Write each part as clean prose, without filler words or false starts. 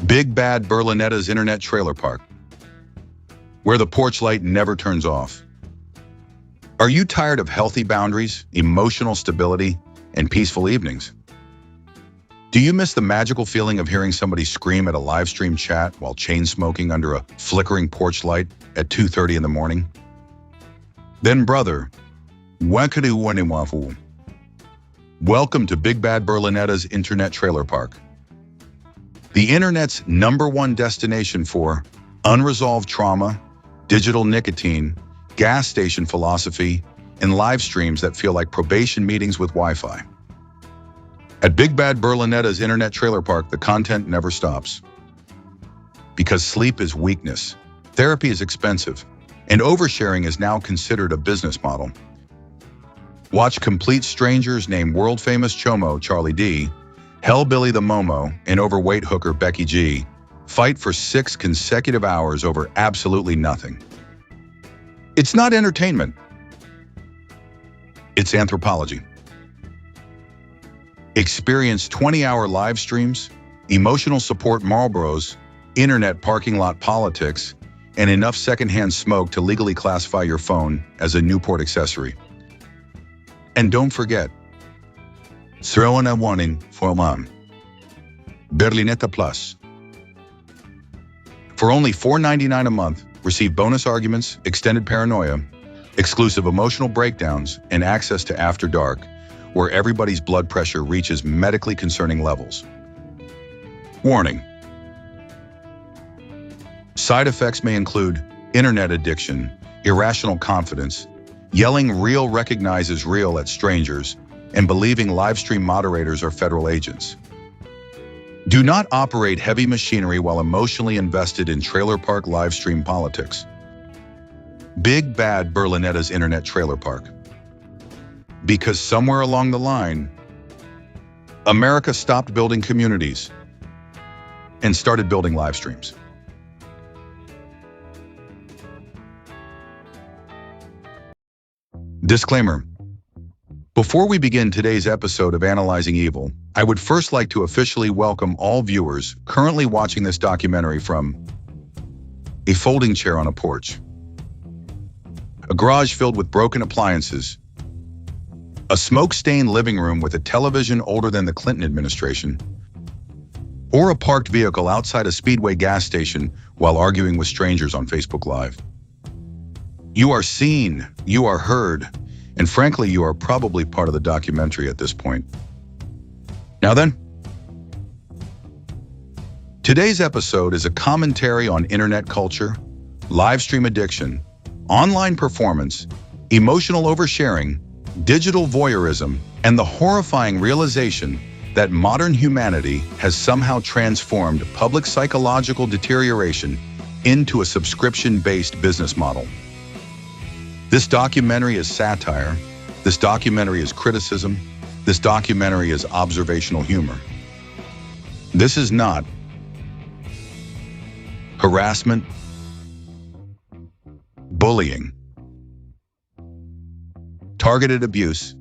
Big Bad Berlinetta's Internet Trailer Park, where the porch light never turns off. Are you tired of healthy boundaries, emotional stability, and peaceful evenings? Do you miss the magical feeling of hearing somebody scream at a live stream chat while chain smoking under a flickering porch light at 2:30 in the morning? Then brother, welcome to Big Bad Berlinetta's Internet Trailer Park, the internet's #1 destination for unresolved trauma, digital nicotine, gas station philosophy, and live streams that feel like probation meetings with Wi-Fi. At Big Bad Berlinetta's Internet Trailer Park, the content never stops. Because sleep is weakness, therapy is expensive, and oversharing is now considered a business model. Watch complete strangers named world-famous Chomo Charlie D, Hellbilly the Momo, and overweight hooker Becky G fight for 6 consecutive hours over absolutely nothing. It's not entertainment. It's anthropology. Experience 20-hour live streams, emotional support Marlboros, internet parking lot politics, and enough secondhand smoke to legally classify your phone as a Newport accessory. And don't forget, throw in a warning for mom. BERLINETTA Plus. For only $4.99 a month, receive bonus arguments, extended paranoia, exclusive emotional breakdowns, and access to After Dark, where everybody's blood pressure reaches medically concerning levels. Warning. Side effects may include internet addiction, irrational confidence, yelling real recognizes real at strangers, and believing live stream moderators are federal agents. Do not operate heavy machinery while emotionally invested in trailer park live stream politics. Big Bad Berlinetta's Internet Trailer Park. Because somewhere along the line, America stopped building communities and started building live streams. Disclaimer. Before we begin today's episode of Analyzing Evil, I would first like to officially welcome all viewers currently watching this documentary from a folding chair on a porch, a garage filled with broken appliances, a smoke-stained living room with a television older than the Clinton administration, or a parked vehicle outside a Speedway gas station while arguing with strangers on Facebook Live. You are seen, you are heard, and frankly, you are probably part of the documentary at this point. Now then, today's episode is a commentary on internet culture, live stream addiction, online performance, emotional oversharing, digital voyeurism, and the horrifying realization that modern humanity has somehow transformed public psychological deterioration into a subscription-based business model. This documentary is satire, this documentary is criticism, this documentary is observational humor. This is not harassment, bullying, targeted abuse,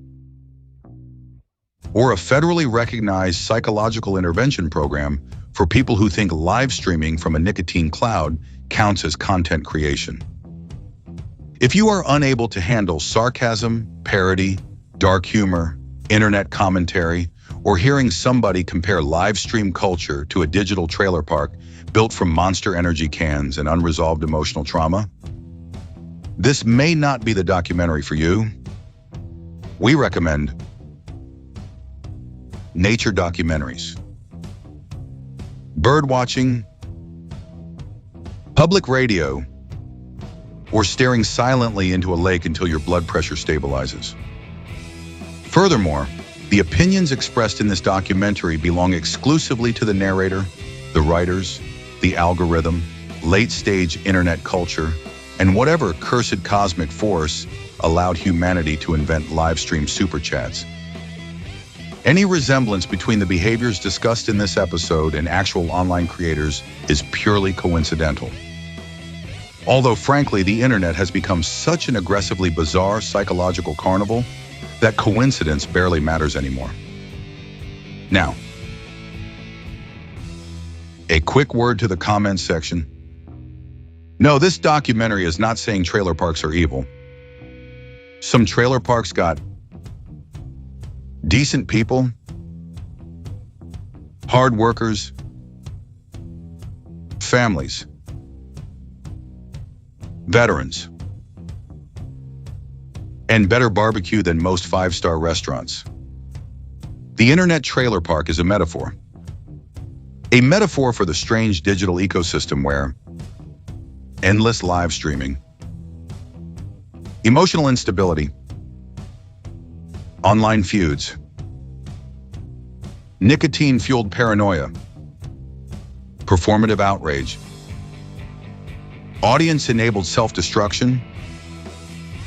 or a federally recognized psychological intervention program for people who think live streaming from a nicotine cloud counts as content creation. If you are unable to handle sarcasm, parody, dark humor, internet commentary, or hearing somebody compare live stream culture to a digital trailer park built from Monster Energy cans and unresolved emotional trauma, this may not be the documentary for you. We recommend nature documentaries, bird watching, public radio, or staring silently into a lake until your blood pressure stabilizes. Furthermore, the opinions expressed in this documentary belong exclusively to the narrator, the writers, the algorithm, late-stage internet culture, and whatever cursed cosmic force allowed humanity to invent live stream super chats. Any resemblance between the behaviors discussed in this episode and actual online creators is purely coincidental. Although frankly, the internet has become such an aggressively bizarre psychological carnival that coincidence barely matters anymore. Now, A quick word to the comments section. No, this documentary is not saying trailer parks are evil. Some trailer parks got decent people, hard workers, families, veterans, and better barbecue than most five-star restaurants. The internet trailer park is a metaphor. A metaphor for the strange digital ecosystem where endless live streaming, emotional instability, online feuds, nicotine-fueled paranoia, performative outrage, audience-enabled self-destruction,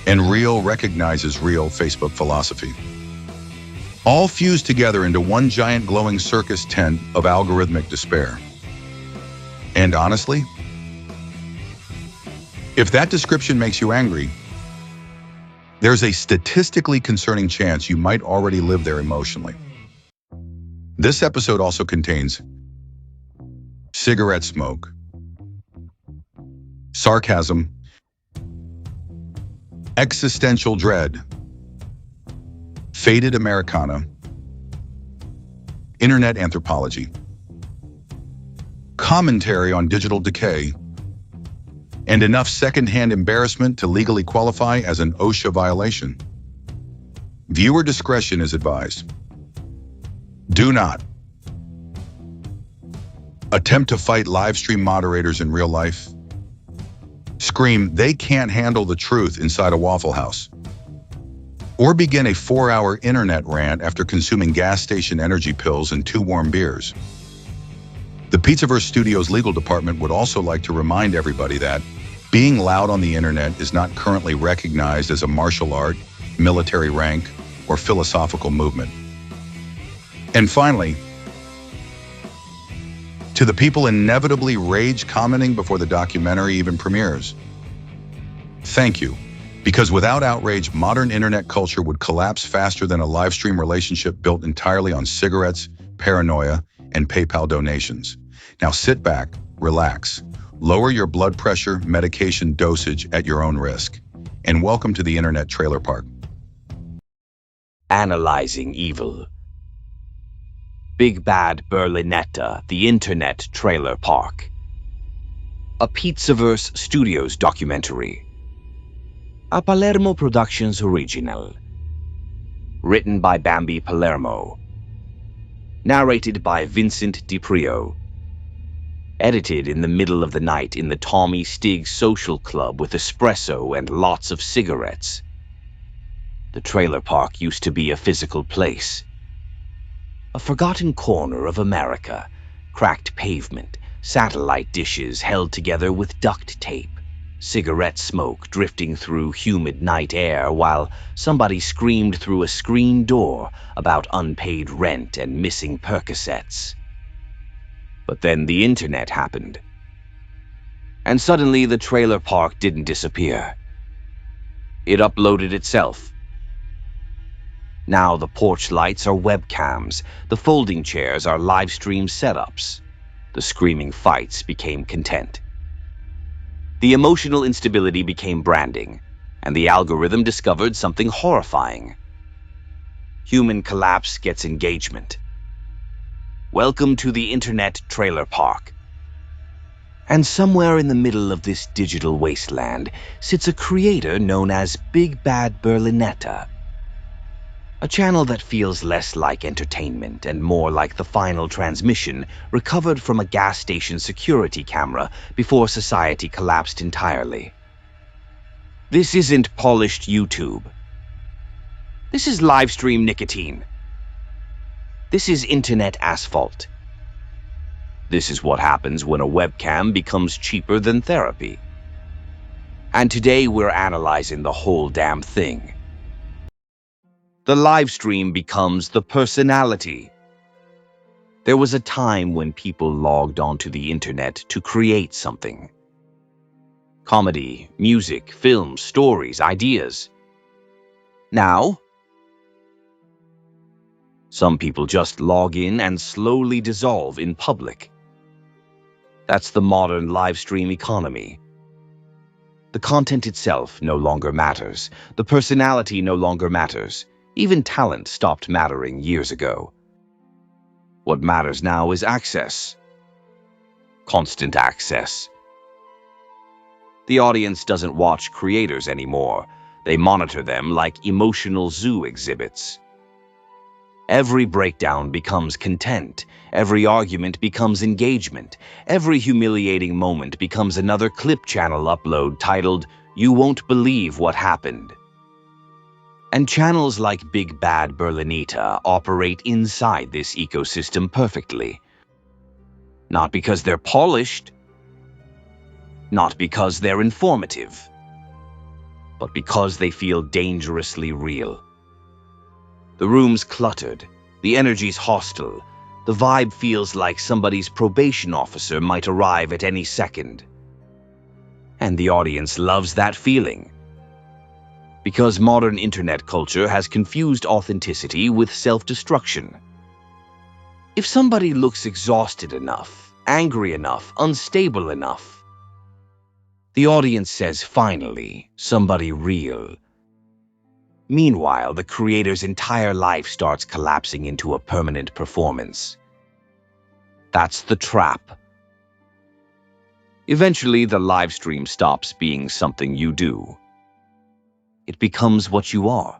and real recognizes real Facebook philosophy. All fused together into one giant glowing circus tent of algorithmic despair. And honestly, if that description makes you angry, there's a statistically concerning chance you might already live there emotionally. This episode also contains cigarette smoke, sarcasm, existential dread, faded Americana, internet anthropology, commentary on digital decay, and enough secondhand embarrassment to legally qualify as an OSHA violation. Viewer discretion is advised. Do not attempt to fight live stream moderators in real life. Scream, "They can't handle the truth" inside a Waffle House. Or begin a 4-hour internet rant after consuming gas station energy pills and 2 warm beers. The Pizzaverse Studios legal department would also like to remind everybody that being loud on the internet is not currently recognized as a martial art, military rank, or philosophical movement. And finally, to the people inevitably rage commenting before the documentary even premieres, thank you, because without outrage, modern internet culture would collapse faster than a live stream relationship built entirely on cigarettes, paranoia, and PayPal donations. Now sit back, relax, lower your blood pressure, medication dosage at your own risk, and welcome to the internet trailer park. Analyzing evil. Big Bad Berlinetta, the Internet Trailer Park. A Pizzaverse Studios documentary. A Palermo Productions original. Written by Bambi Palermo. Narrated by Vincent DiPrio. Edited in the middle of the night in the Tommy Stig Social Club with espresso and lots of cigarettes. The trailer park used to be a physical place. A forgotten corner of America, cracked pavement, satellite dishes held together with duct tape, cigarette smoke drifting through humid night air while somebody screamed through a screen door about unpaid rent and missing Percocets. But then the internet happened. And suddenly the trailer park didn't disappear. It uploaded itself. Now the porch lights are webcams, the folding chairs are live stream setups. The screaming fights became content. The emotional instability became branding, and the algorithm discovered something horrifying. Human collapse gets engagement. Welcome to the internet trailer park. And somewhere in the middle of this digital wasteland sits a creator known as Big Bad Berlinetta. A channel that feels less like entertainment and more like the final transmission recovered from a gas station security camera before society collapsed entirely. This isn't polished YouTube. This is live stream nicotine. This is internet asphalt. This is what happens when a webcam becomes cheaper than therapy. And today we're analyzing the whole damn thing. The live stream becomes the personality. There was a time when people logged onto the internet to create something. Comedy, music, films, stories, ideas. Now, some people just log in and slowly dissolve in public. That's the modern live stream economy. The content itself no longer matters. The personality no longer matters. Even talent stopped mattering years ago. What matters now is access. Constant access. The audience doesn't watch creators anymore. They monitor them like emotional zoo exhibits. Every breakdown becomes content. Every argument becomes engagement. Every humiliating moment becomes another clip channel upload titled, "You Won't Believe What Happened." And channels like Big Bad Berlinetta operate inside this ecosystem perfectly. Not because they're polished, not because they're informative, but because they feel dangerously real. The room's cluttered, the energy's hostile, the vibe feels like somebody's probation officer might arrive at any second. And the audience loves that feeling. Because modern internet culture has confused authenticity with self-destruction. If somebody looks exhausted enough, angry enough, unstable enough, the audience says, finally, somebody real. Meanwhile, the creator's entire life starts collapsing into a permanent performance. That's the trap. Eventually, the live stream stops being something you do. It becomes what you are.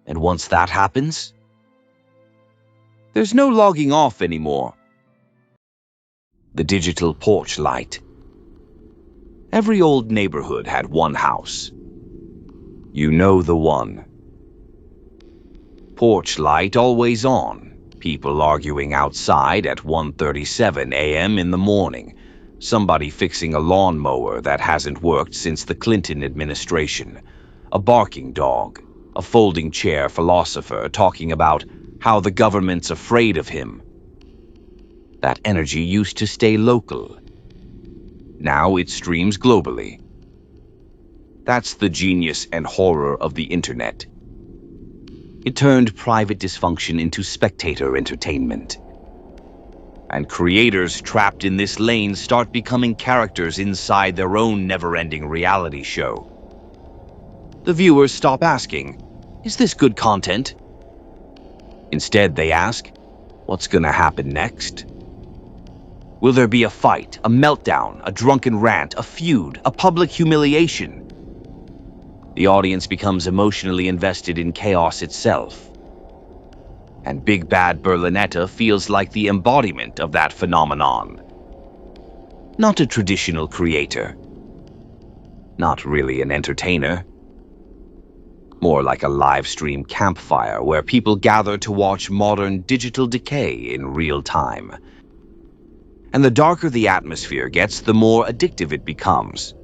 And once that happens, there's no logging off anymore. The digital porch light. Every old neighborhood had one house. You know the one. Porch light always on. People arguing outside at 1:37 a.m. in the morning. Somebody fixing a lawnmower that hasn't worked since the Clinton administration. A barking dog. A folding chair philosopher talking about how the government's afraid of him. That energy used to stay local. Now it streams globally. That's the genius and horror of the internet. It turned private dysfunction into spectator entertainment. And creators trapped in this lane start becoming characters inside their own never-ending reality show. The viewers stop asking, "Is this good content?" Instead, they ask, "What's gonna happen next?" Will there be a fight, a meltdown, a drunken rant, a feud, a public humiliation? The audience becomes emotionally invested in chaos itself. And Big Bad Berlinetta feels like the embodiment of that phenomenon. Not a traditional creator. Not really an entertainer. More like a live stream campfire where people gather to watch modern digital decay in real time. And the darker the atmosphere gets, the more addictive it becomes.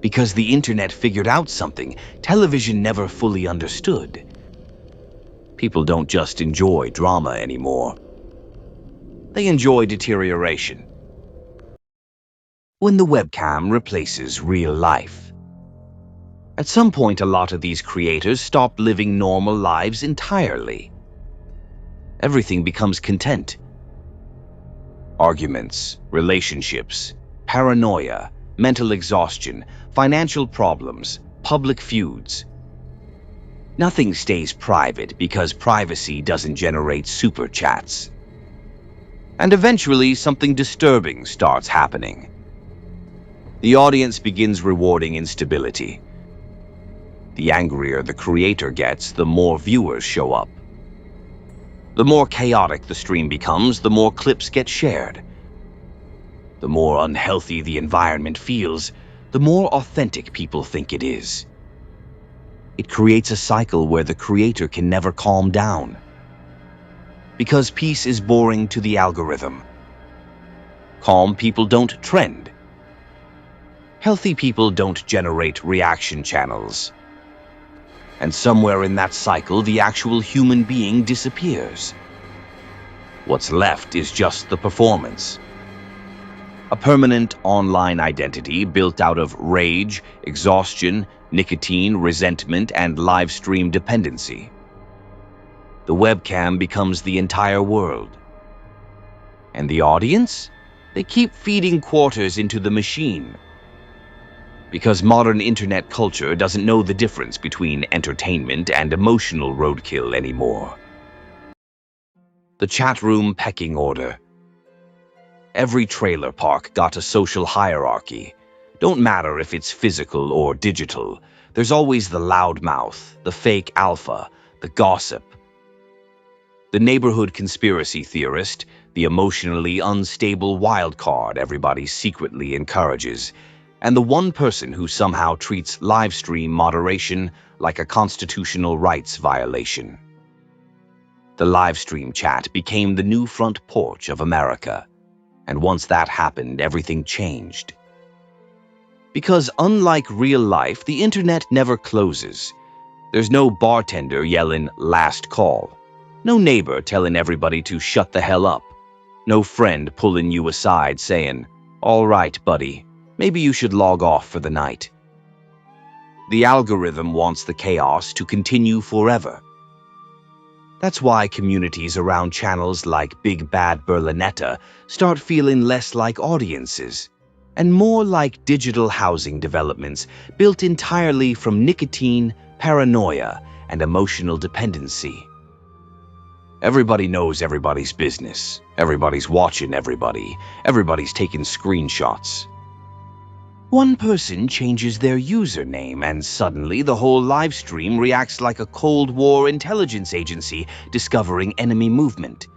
Because the internet figured out something television never fully understood. People don't just enjoy drama anymore. They enjoy deterioration. When the webcam replaces real life. At some point, a lot of these creators stop living normal lives entirely. Everything becomes content. Arguments, relationships, paranoia, mental exhaustion, financial problems, public feuds. Nothing stays private because privacy doesn't generate super chats. And eventually, something disturbing starts happening. The audience begins rewarding instability. The angrier the creator gets, the more viewers show up. The more chaotic the stream becomes, the more clips get shared. The more unhealthy the environment feels, the more authentic people think it is. It creates a cycle where the creator can never calm down. Because peace is boring to the algorithm. Calm people don't trend. Healthy people don't generate reaction channels. And somewhere in that cycle, the actual human being disappears. What's left is just the performance. A permanent online identity built out of rage, exhaustion, nicotine, resentment, and live stream dependency. The webcam becomes the entire world. And the audience? They keep feeding quarters into the machine. Because modern internet culture doesn't know the difference between entertainment and emotional roadkill anymore. The chat room pecking order. Every trailer park got a social hierarchy. Don't matter if it's physical or digital, there's always the loudmouth, the fake alpha, the gossip, the neighborhood conspiracy theorist, the emotionally unstable wild card everybody secretly encourages, and the one person who somehow treats live stream moderation like a constitutional rights violation. The live stream chat became the new front porch of America, and once that happened, everything changed. Because unlike real life, the internet never closes. There's no bartender yelling "last call," no neighbor telling everybody to shut the hell up, no friend pulling you aside saying, "All right, buddy, maybe you should log off for the night." The algorithm wants the chaos to continue forever. That's why communities around channels like Big Bad Berlinetta start feeling less like audiences and more like digital housing developments built entirely from nicotine, paranoia, and emotional dependency. Everybody knows everybody's business. Everybody's watching everybody. Everybody's taking screenshots. One person changes their username and suddenly the whole live stream reacts like a Cold War intelligence agency discovering enemy movement.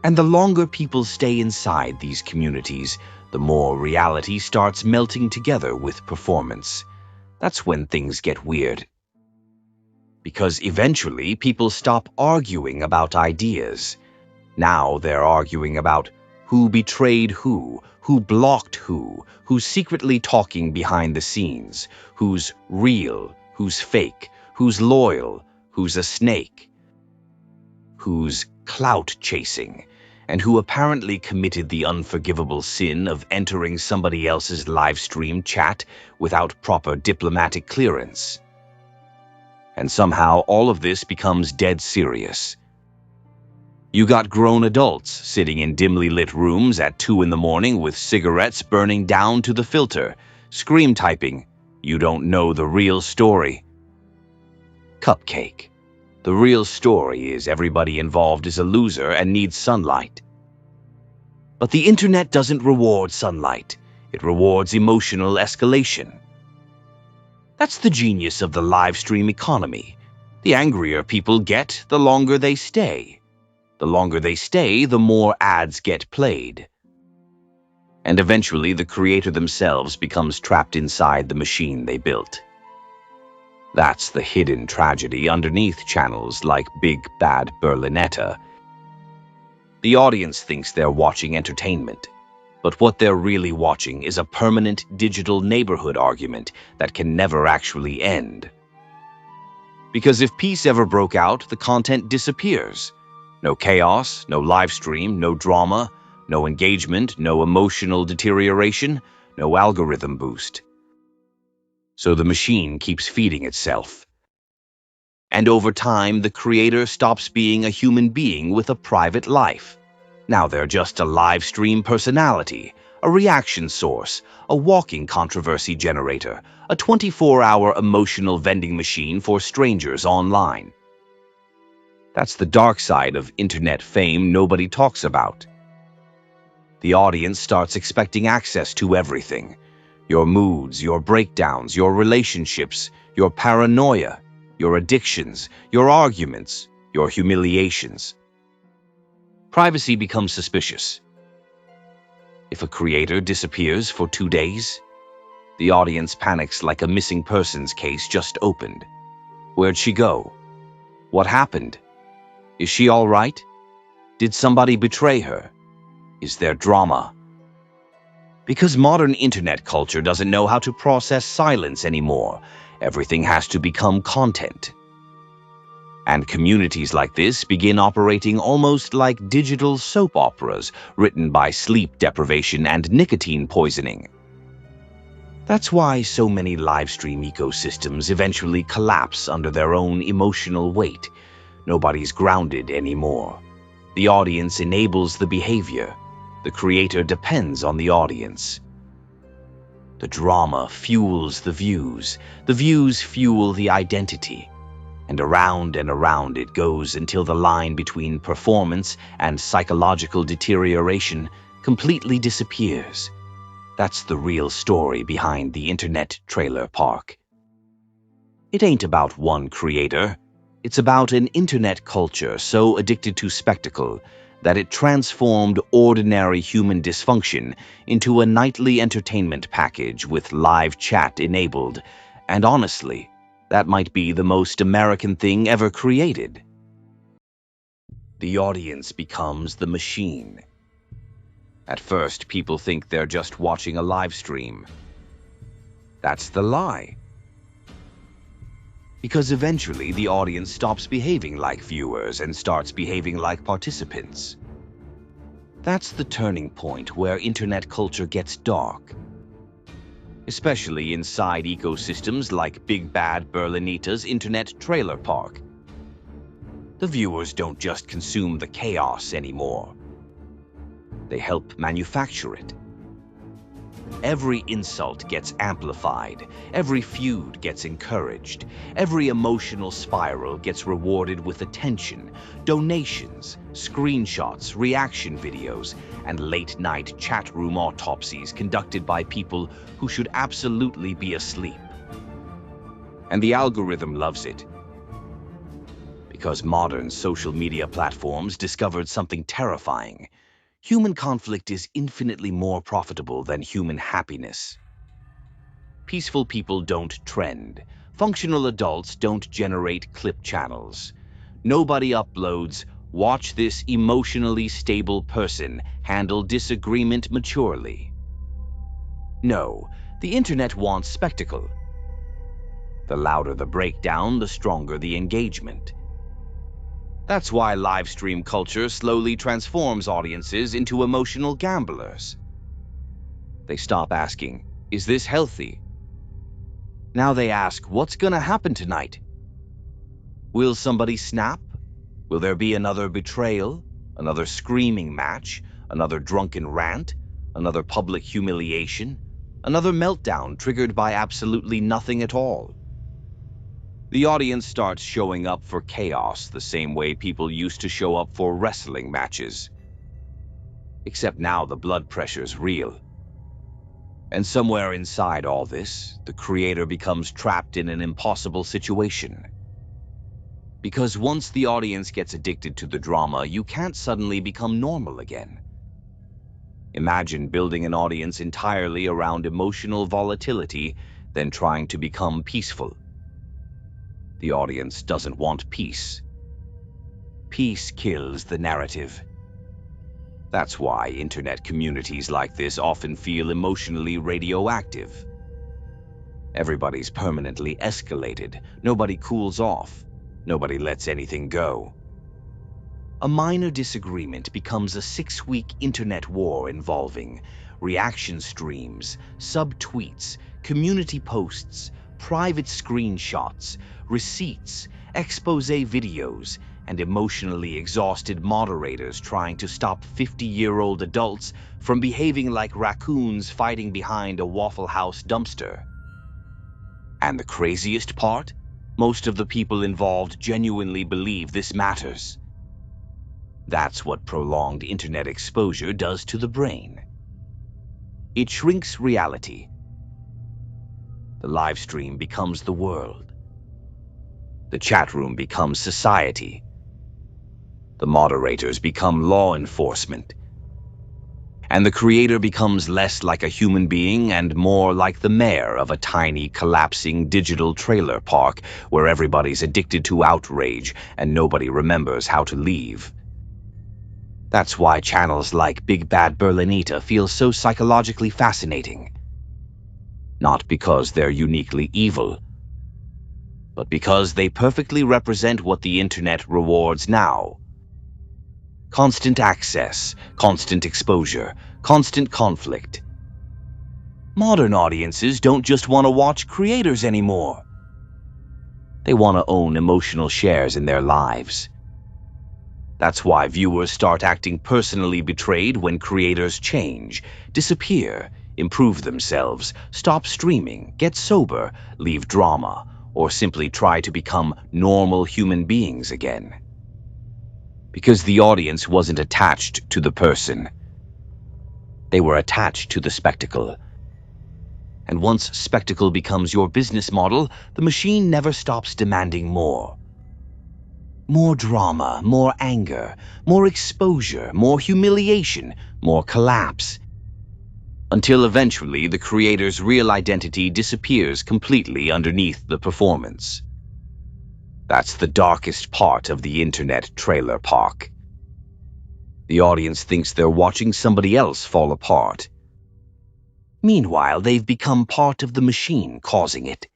And the longer people stay inside these communities, the more reality starts melting together with performance. That's when things get weird. Because eventually people stop arguing about ideas. Now they're arguing about who betrayed who blocked who's secretly talking behind the scenes, who's real, who's fake, who's loyal, who's a snake, who's clout chasing, and who apparently committed the unforgivable sin of entering somebody else's live stream chat without proper diplomatic clearance. And somehow all of this becomes dead serious. You got grown adults sitting in dimly lit rooms at 2 in the morning with cigarettes burning down to the filter, scream typing, "You don't know the real story." Cupcake. The real story is everybody involved is a loser and needs sunlight. But the internet doesn't reward sunlight. It rewards emotional escalation. That's the genius of the live stream economy. The angrier people get, the longer they stay. The longer they stay, the more ads get played. And eventually the creator themselves becomes trapped inside the machine they built. That's the hidden tragedy underneath channels like Big Bad Berlinetta. The audience thinks they're watching entertainment, but what they're really watching is a permanent digital neighborhood argument that can never actually end. Because if peace ever broke out, the content disappears. No chaos, no live stream, no drama, no engagement, no emotional deterioration, no algorithm boost. So the machine keeps feeding itself. And over time, the creator stops being a human being with a private life. Now they're just a live stream personality, a reaction source, a walking controversy generator, a 24-hour emotional vending machine for strangers online. That's the dark side of internet fame nobody talks about. The audience starts expecting access to everything. Your moods, your breakdowns, your relationships, your paranoia, your addictions, your arguments, your humiliations. Privacy becomes suspicious. If a creator disappears for 2 days, the audience panics like a missing persons case just opened. Where'd she go? What happened? Is she all right? Did somebody betray her? Is there drama? Because modern internet culture doesn't know how to process silence anymore. Everything has to become content. And communities like this begin operating almost like digital soap operas written by sleep deprivation and nicotine poisoning. That's why so many live stream ecosystems eventually collapse under their own emotional weight. Nobody's grounded anymore. The audience enables the behavior. The creator depends on the audience. The drama fuels the views fuel the identity, and around it goes until the line between performance and psychological deterioration completely disappears. That's the real story behind the internet trailer park. It ain't about one creator. It's about an internet culture so addicted to spectacle that it transformed ordinary human dysfunction into a nightly entertainment package with live chat enabled. And honestly, that might be the most American thing ever created. The audience becomes the machine. At first, people think they're just watching a live stream. That's the lie. Because eventually the audience stops behaving like viewers and starts behaving like participants. That's the turning point where internet culture gets dark. Especially inside ecosystems like Big Bad Berlinetta's internet trailer park. The viewers don't just consume the chaos anymore. They help manufacture it. Every insult gets amplified, every feud gets encouraged, every emotional spiral gets rewarded with attention, donations, screenshots, reaction videos, and late-night chat room autopsies conducted by people who should absolutely be asleep. And the algorithm loves it. Because modern social media platforms discovered something terrifying. Human conflict is infinitely more profitable than human happiness. Peaceful people don't trend. Functional adults don't generate clip channels. Nobody uploads, "Watch this emotionally stable person handle disagreement maturely." No, the internet wants spectacle. The louder the breakdown, the stronger the engagement. That's why live stream culture slowly transforms audiences into emotional gamblers. They stop asking, "Is this healthy?" Now they ask, "What's gonna happen tonight? Will somebody snap? Will there be another betrayal? Another screaming match? Another drunken rant? Another public humiliation? Another meltdown triggered by absolutely nothing at all?" The audience starts showing up for chaos the same way people used to show up for wrestling matches. Except now the blood pressure's real. And somewhere inside all this, the creator becomes trapped in an impossible situation. Because once the audience gets addicted to the drama, you can't suddenly become normal again. Imagine building an audience entirely around emotional volatility, then trying to become peaceful. The audience doesn't want peace. Peace kills the narrative. That's why internet communities like this often feel emotionally radioactive. Everybody's permanently escalated. Nobody cools off. Nobody lets anything go. A minor disagreement becomes a 6-week internet war involving reaction streams, sub-tweets, community posts, private screenshots, receipts, expose videos, and emotionally exhausted moderators trying to stop 50-year-old adults from behaving like raccoons fighting behind a Waffle House dumpster. And the craziest part? Most of the people involved genuinely believe this matters. That's what prolonged internet exposure does to the brain. It shrinks reality. The live stream becomes the world. The chat room becomes society. The moderators become law enforcement. And the creator becomes less like a human being and more like the mayor of a tiny, collapsing digital trailer park where everybody's addicted to outrage and nobody remembers how to leave. That's why channels like Big Bad Berlinetta feel so psychologically fascinating. Not because they're uniquely evil, but because they perfectly represent what the internet rewards now. Constant access, constant exposure, constant conflict. Modern audiences don't just want to watch creators anymore. They want to own emotional shares in their lives. That's why viewers start acting personally betrayed when creators change, disappear, improve themselves, stop streaming, get sober, leave drama, or simply try to become normal human beings again. Because the audience wasn't attached to the person. They were attached to the spectacle. And once spectacle becomes your business model, the machine never stops demanding more. More drama, more anger, more exposure, more humiliation, more collapse. Until eventually the creator's real identity disappears completely underneath the performance. That's the darkest part of the internet trailer park. The audience thinks they're watching somebody else fall apart. Meanwhile, they've become part of the machine causing it.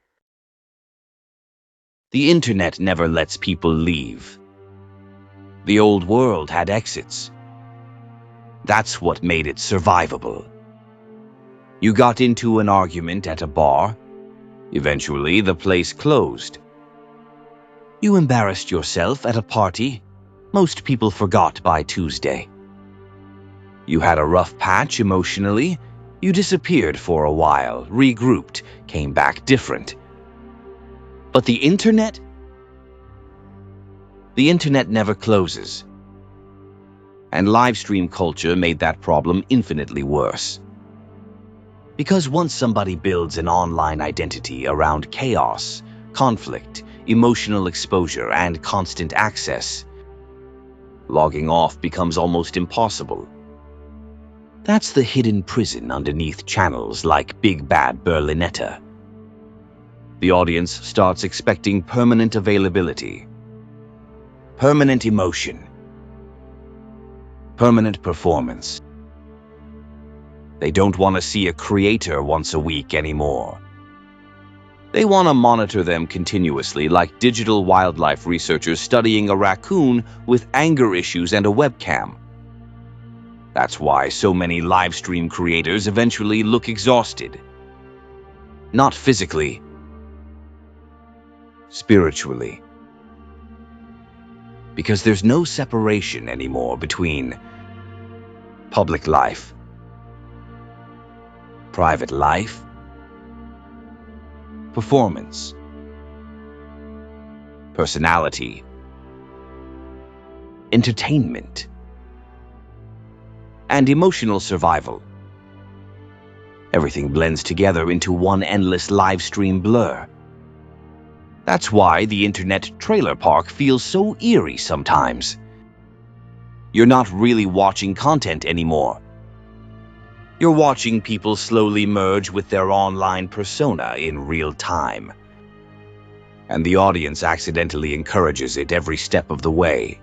The internet never lets people leave. The old world had exits. That's what made it survivable. You got into an argument at a bar. Eventually, the place closed. You embarrassed yourself at a party. Most people forgot by Tuesday. You had a rough patch emotionally. You disappeared for a while, regrouped, came back different. But the internet? The internet never closes. And livestream culture made that problem infinitely worse. Because once somebody builds an online identity around chaos, conflict, emotional exposure, and constant access, logging off becomes almost impossible. That's the hidden prison underneath channels like Big Bad Berlinetta. The audience starts expecting permanent availability, permanent emotion, permanent performance. They don't want to see a creator once a week anymore. They want to monitor them continuously, like digital wildlife researchers studying a raccoon with anger issues and a webcam. That's why so many livestream creators eventually look exhausted. Not physically, spiritually. Because there's no separation anymore between public life, private life, performance, personality, entertainment, and emotional survival. Everything blends together into one endless livestream blur. That's why the internet trailer park feels so eerie sometimes. You're not really watching content anymore. You're watching people slowly merge with their online persona in real time. And the audience accidentally encourages it every step of the way.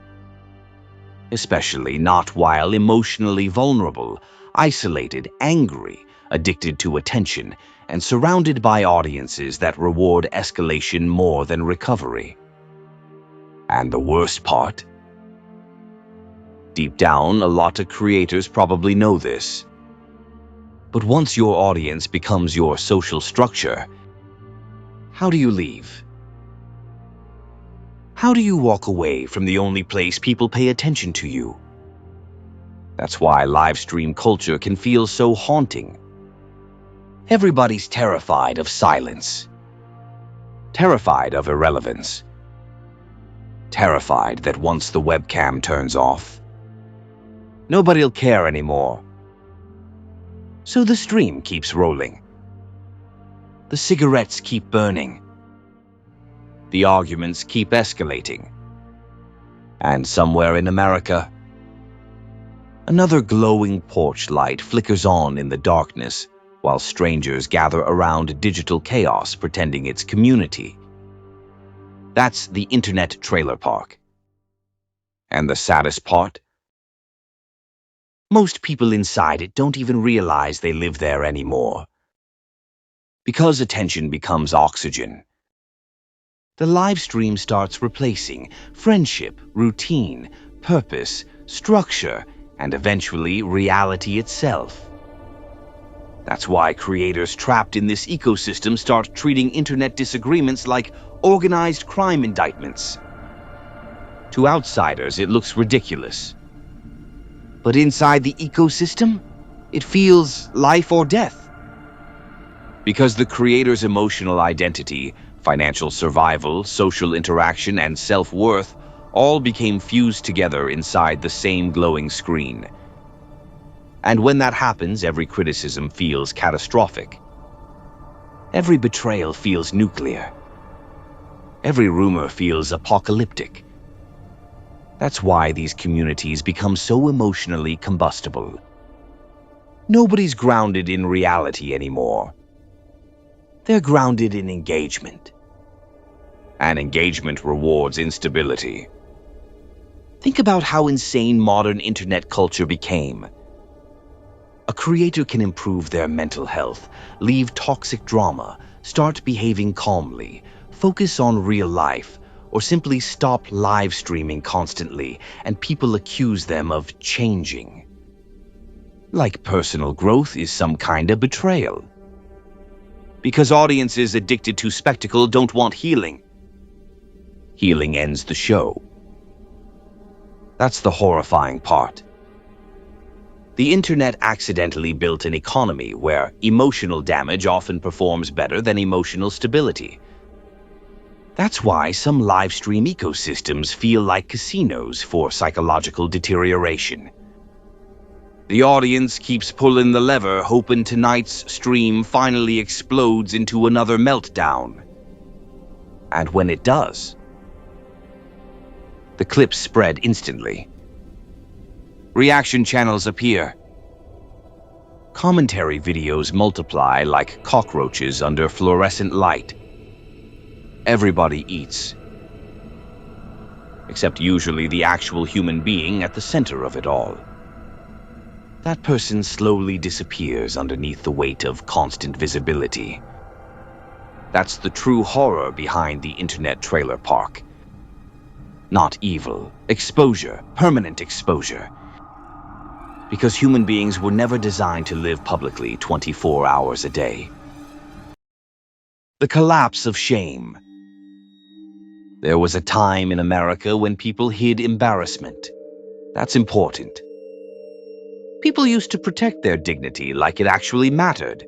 Especially not while emotionally vulnerable, isolated, angry, addicted to attention, and surrounded by audiences that reward escalation more than recovery. And the worst part? Deep down, a lot of creators probably know this. But once your audience becomes your social structure, how do you leave? How do you walk away from the only place people pay attention to you? That's why livestream culture can feel so haunting. Everybody's terrified of silence, terrified of irrelevance, terrified that once the webcam turns off, nobody'll care anymore. So the stream keeps rolling. The cigarettes keep burning. The arguments keep escalating. And somewhere in America, another glowing porch light flickers on in the darkness while strangers gather around digital chaos pretending it's community. That's the internet trailer park. And the saddest part? Most people inside it don't even realize they live there anymore. Because attention becomes oxygen, the live stream starts replacing friendship, routine, purpose, structure, and eventually reality itself. That's why creators trapped in this ecosystem start treating internet disagreements like organized crime indictments. To outsiders, it looks ridiculous. But inside the ecosystem, it feels life or death. Because the creator's emotional identity, financial survival, social interaction, and self-worth all became fused together inside the same glowing screen. And when that happens, every criticism feels catastrophic. Every betrayal feels nuclear. Every rumor feels apocalyptic. That's why these communities become so emotionally combustible. Nobody's grounded in reality anymore. They're grounded in engagement. And engagement rewards instability. Think about how insane modern internet culture became. A creator can improve their mental health, leave toxic drama, start behaving calmly, focus on real life, or simply stop live streaming constantly, and people accuse them of changing. Like personal growth is some kind of betrayal. Because audiences addicted to spectacle don't want healing. Healing ends the show. That's the horrifying part. The internet accidentally built an economy where emotional damage often performs better than emotional stability. That's why some live stream ecosystems feel like casinos for psychological deterioration. The audience keeps pulling the lever, hoping tonight's stream finally explodes into another meltdown. And when it does, the clips spread instantly. Reaction channels appear. Commentary videos multiply like cockroaches under fluorescent light. Everybody eats. Except usually the actual human being at the center of it all. That person slowly disappears underneath the weight of constant visibility. That's the true horror behind the internet trailer park. Not evil, exposure, permanent exposure. Because human beings were never designed to live publicly 24 hours a day. The collapse of shame. There was a time in America when people hid embarrassment. That's important. People used to protect their dignity like it actually mattered.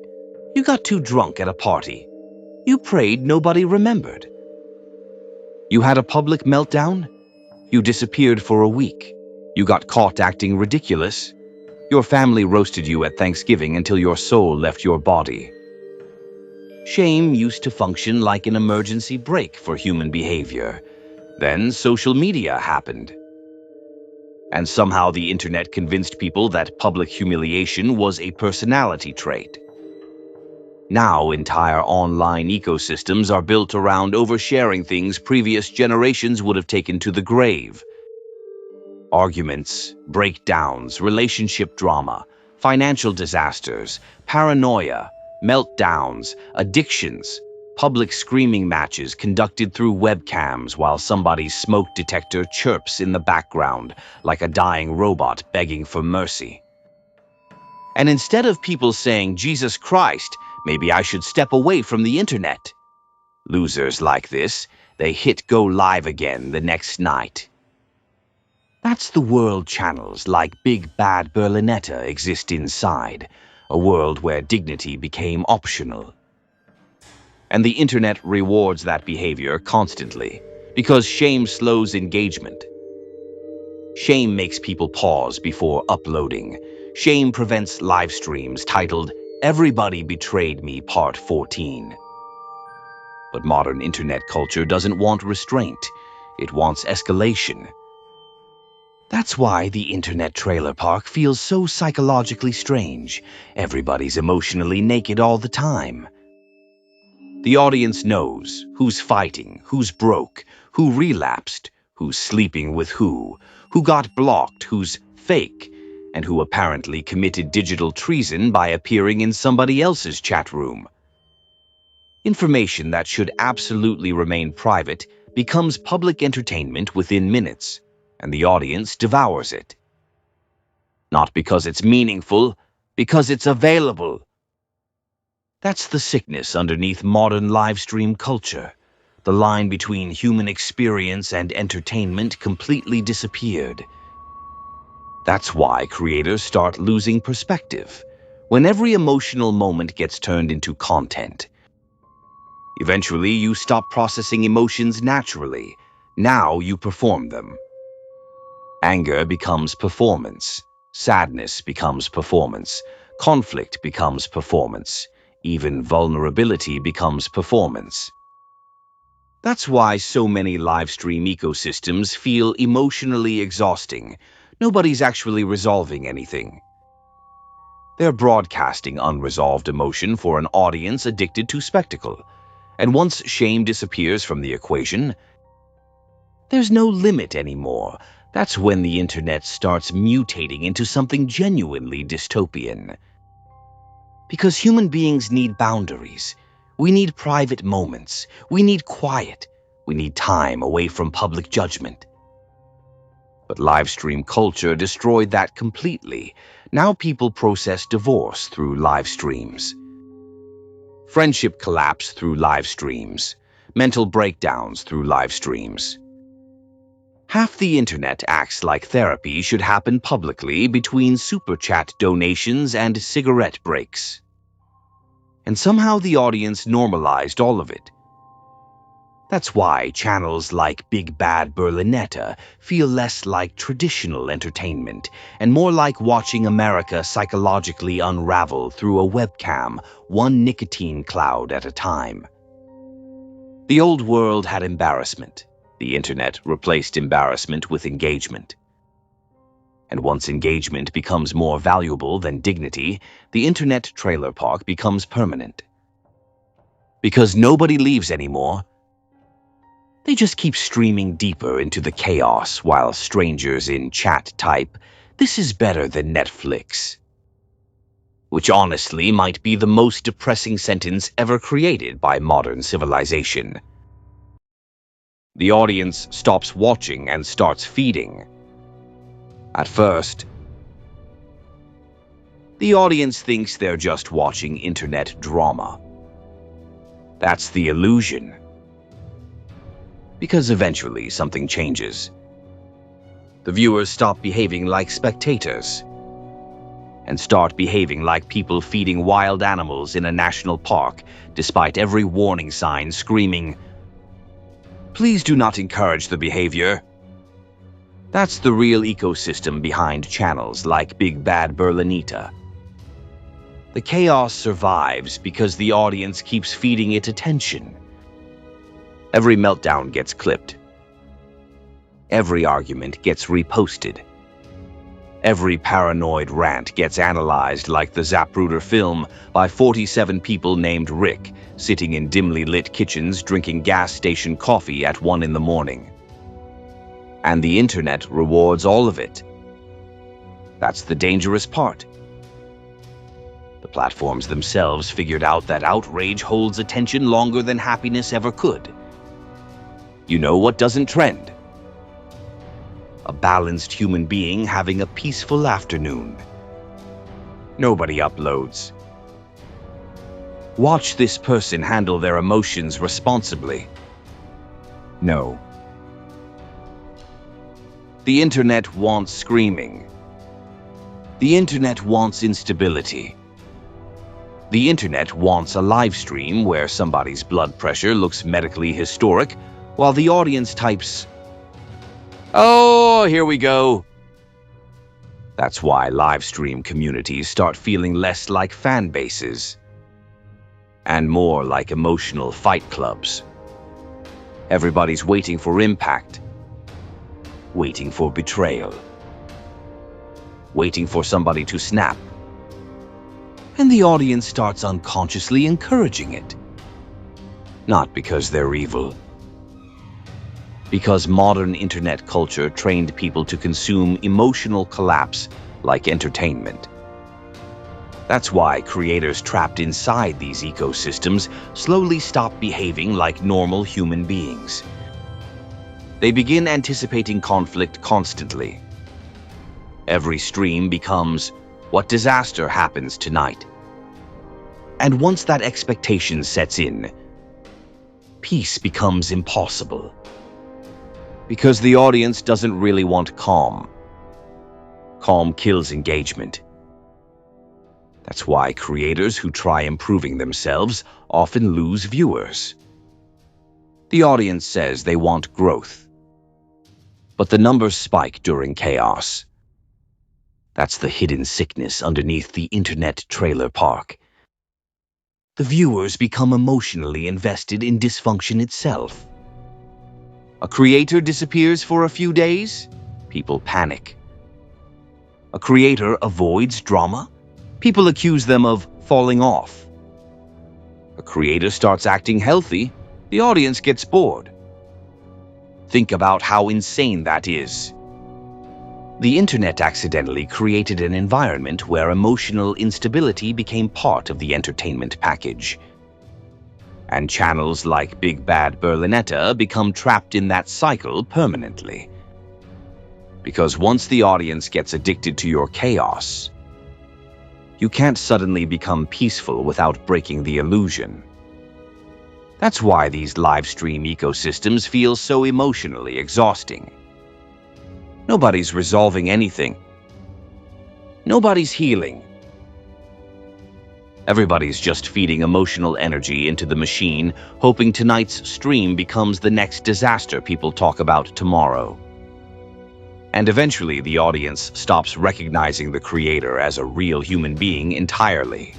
You got too drunk at a party. You prayed nobody remembered. You had a public meltdown. You disappeared for a week. You got caught acting ridiculous. Your family roasted you at Thanksgiving until your soul left your body. Shame used to function like an emergency brake for human behavior. Then social media happened. And somehow the internet convinced people that public humiliation was a personality trait. Now entire online ecosystems are built around oversharing things previous generations would have taken to the grave. Arguments, breakdowns, relationship drama, financial disasters, paranoia, meltdowns, addictions, public screaming matches conducted through webcams while somebody's smoke detector chirps in the background like a dying robot begging for mercy. And instead of people saying, "Jesus Christ, maybe I should step away from the internet," losers like this, they hit go live again the next night. That's the world channels like Big Bad Berlinetta exist inside, a world where dignity became optional. And the internet rewards that behavior constantly, because shame slows engagement. Shame makes people pause before uploading. Shame prevents live streams titled, "Everybody Betrayed Me Part 14. But modern internet culture doesn't want restraint. It wants escalation. That's why the internet trailer park feels so psychologically strange. Everybody's emotionally naked all the time. The audience knows who's fighting, who's broke, who relapsed, who's sleeping with who got blocked, who's fake, and who apparently committed digital treason by appearing in somebody else's chat room. Information that should absolutely remain private becomes public entertainment within minutes, and the audience devours it. Not because it's meaningful, because it's available. That's the sickness underneath modern live stream culture. The line between human experience and entertainment completely disappeared. That's why creators start losing perspective. When every emotional moment gets turned into content, eventually you stop processing emotions naturally. Now you perform them. Anger becomes performance. Sadness becomes performance. Conflict becomes performance. Even vulnerability becomes performance. That's why so many live stream ecosystems feel emotionally exhausting. Nobody's actually resolving anything. They're broadcasting unresolved emotion for an audience addicted to spectacle. And once shame disappears from the equation, there's no limit anymore. That's when the internet starts mutating into something genuinely dystopian. Because human beings need boundaries. We need private moments. We need quiet. We need time away from public judgment. But live stream culture destroyed that completely. Now people process divorce through live streams. Friendship collapse through live streams. Mental breakdowns through live streams. Half the internet acts like therapy should happen publicly between super chat donations and cigarette breaks. And somehow the audience normalized all of it. That's why channels like Big Bad Berlinetta feel less like traditional entertainment and more like watching America psychologically unravel through a webcam, one nicotine cloud at a time. The old world had embarrassment. The internet replaced embarrassment with engagement. And once engagement becomes more valuable than dignity, the internet trailer park becomes permanent. Because nobody leaves anymore, they just keep streaming deeper into the chaos while strangers in chat type, "This is better than Netflix." Which honestly might be the most depressing sentence ever created by modern civilization. The audience stops watching and starts feeding. At first, the audience thinks they're just watching internet drama. That's the illusion. Because eventually something changes. The viewers stop behaving like spectators and start behaving like people feeding wild animals in a national park, despite every warning sign screaming, "Please do not encourage the behavior." That's the real ecosystem behind channels like Big Bad Berlinetta. The chaos survives because the audience keeps feeding it attention. Every meltdown gets clipped. Every argument gets reposted. Every paranoid rant gets analyzed like the Zapruder film by 47 people named Rick, sitting in dimly lit kitchens drinking gas station coffee at 1 in the morning. And the internet rewards all of it. That's the dangerous part. The platforms themselves figured out that outrage holds attention longer than happiness ever could. You know what doesn't trend? A balanced human being having a peaceful afternoon. Nobody uploads. Watch this person handle their emotions responsibly. No. The internet wants screaming. The internet wants instability. The internet wants a live stream where somebody's blood pressure looks medically historic while the audience types, "Oh, here we go." That's why live stream communities start feeling less like fan bases and more like emotional fight clubs. Everybody's waiting for impact, waiting for betrayal, waiting for somebody to snap. And the audience starts unconsciously encouraging it. Not because they're evil. Because modern internet culture trained people to consume emotional collapse like entertainment. That's why creators trapped inside these ecosystems slowly stop behaving like normal human beings. They begin anticipating conflict constantly. Every stream becomes, "What disaster happens tonight?" And once that expectation sets in, peace becomes impossible. Because the audience doesn't really want calm. Calm kills engagement. That's why creators who try improving themselves often lose viewers. The audience says they want growth, but the numbers spike during chaos. That's the hidden sickness underneath the internet trailer park. The viewers become emotionally invested in dysfunction itself. A creator disappears for a few days, people panic. A creator avoids drama, people accuse them of falling off. A creator starts acting healthy, the audience gets bored. Think about how insane that is. The internet accidentally created an environment where emotional instability became part of the entertainment package. And channels like Big Bad Berlinetta become trapped in that cycle permanently. Because once the audience gets addicted to your chaos, you can't suddenly become peaceful without breaking the illusion. That's why these live stream ecosystems feel so emotionally exhausting. Nobody's resolving anything. Nobody's healing. Everybody's just feeding emotional energy into the machine, hoping tonight's stream becomes the next disaster people talk about tomorrow. And eventually the audience stops recognizing the creator as a real human being entirely.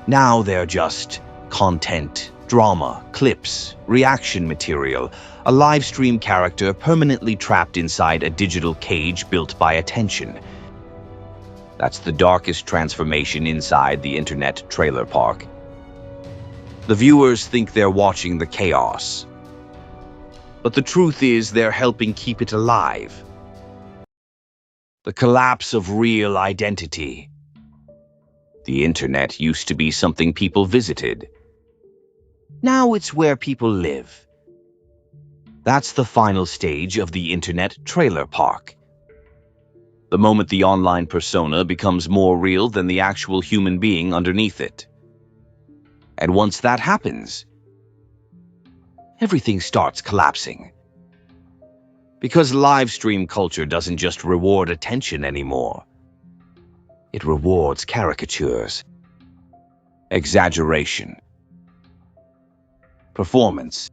Now they're just content, drama, clips, reaction material, a live stream character permanently trapped inside a digital cage built by attention. That's the darkest transformation inside the internet trailer park. The viewers think they're watching the chaos, but the truth is they're helping keep it alive. The collapse of real identity. The internet used to be something people visited. Now it's where people live. That's the final stage of the internet trailer park. The moment the online persona becomes more real than the actual human being underneath it. And once that happens, everything starts collapsing. Because live stream culture doesn't just reward attention anymore. It rewards caricatures, exaggeration, performance,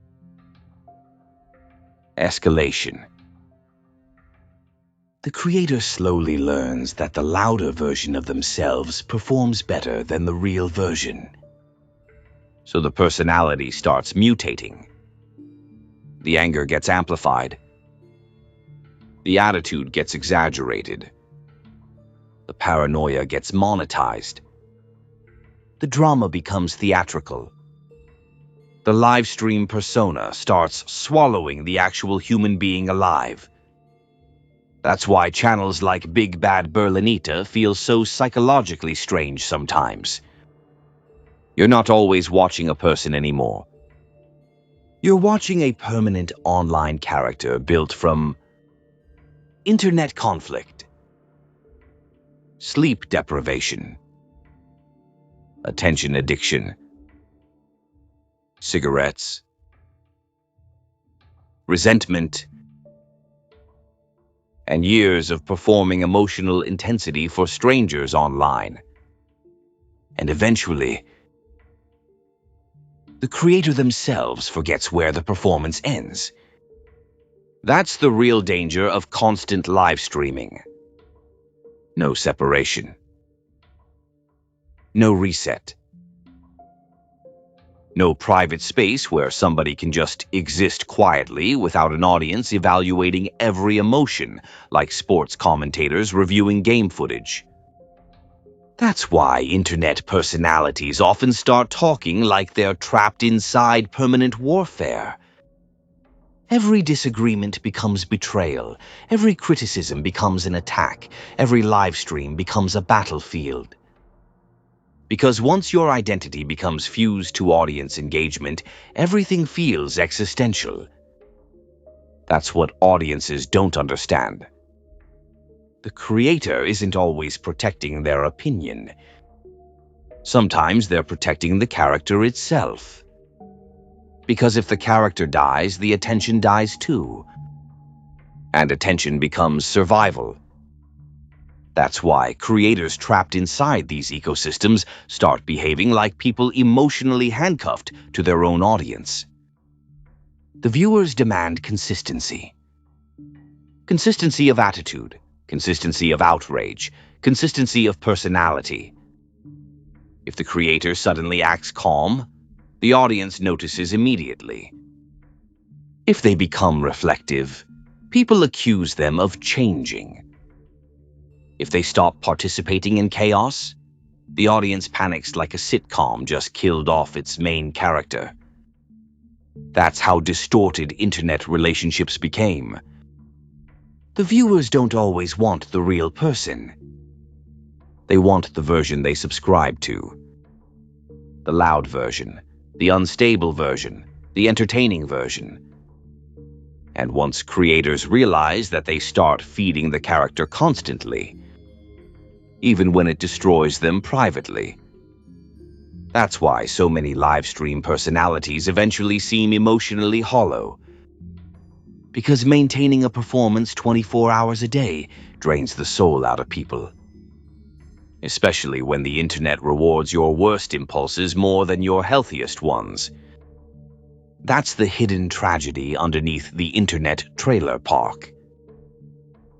escalation. The creator slowly learns that the louder version of themselves performs better than the real version. So the personality starts mutating. The anger gets amplified. The attitude gets exaggerated. The paranoia gets monetized. The drama becomes theatrical. The live stream persona starts swallowing the actual human being alive. That's why channels like Big Bad Berlinetta feel so psychologically strange sometimes. You're not always watching a person anymore. You're watching a permanent online character built from internet conflict, sleep deprivation, attention addiction, cigarettes, resentment, and years of performing emotional intensity for strangers online. And eventually, the creator themselves forgets where the performance ends. That's the real danger of constant live streaming. No separation. No reset. No private space where somebody can just exist quietly without an audience evaluating every emotion, like sports commentators reviewing game footage. That's why internet personalities often start talking like they're trapped inside permanent warfare. Every disagreement becomes betrayal. Every criticism becomes an attack. Every live stream becomes a battlefield. Because once your identity becomes fused to audience engagement, everything feels existential. That's what audiences don't understand. The creator isn't always protecting their opinion. Sometimes they're protecting the character itself. Because if the character dies, the attention dies too. And attention becomes survival. That's why creators trapped inside these ecosystems start behaving like people emotionally handcuffed to their own audience. The viewers demand consistency. Consistency of attitude, consistency of outrage, consistency of personality. If the creator suddenly acts calm, the audience notices immediately. If they become reflective, people accuse them of changing. If they stop participating in chaos, the audience panics like a sitcom just killed off its main character. That's how distorted internet relationships became. The viewers don't always want the real person. They want the version they subscribe to. The loud version, the unstable version, the entertaining version. And once creators realize that, they start feeding the character constantly, even when it destroys them privately. That's why so many live stream personalities eventually seem emotionally hollow. Because maintaining a performance 24 hours a day drains the soul out of people. Especially when the internet rewards your worst impulses more than your healthiest ones. That's the hidden tragedy underneath the internet trailer park.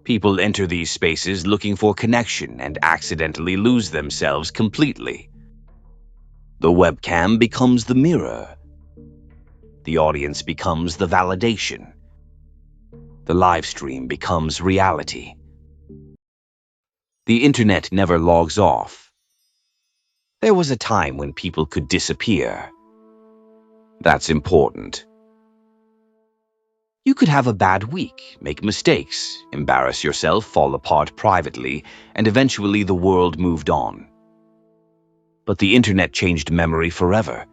People enter these spaces looking for connection and accidentally lose themselves completely. The webcam becomes the mirror. The audience becomes the validation. The live stream becomes reality. The internet never logs off. There was a time when people could disappear. That's important. You could have a bad week, make mistakes, embarrass yourself, fall apart privately, and eventually the world moved on. But the internet changed memory forever.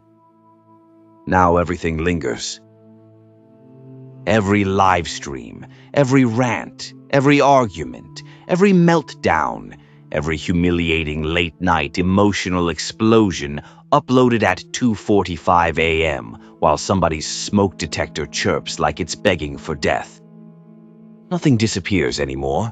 Now everything lingers. Every live stream, every rant, every argument, every meltdown, every humiliating late-night emotional explosion uploaded at 2:45 a.m. while somebody's smoke detector chirps like it's begging for death. Nothing disappears anymore.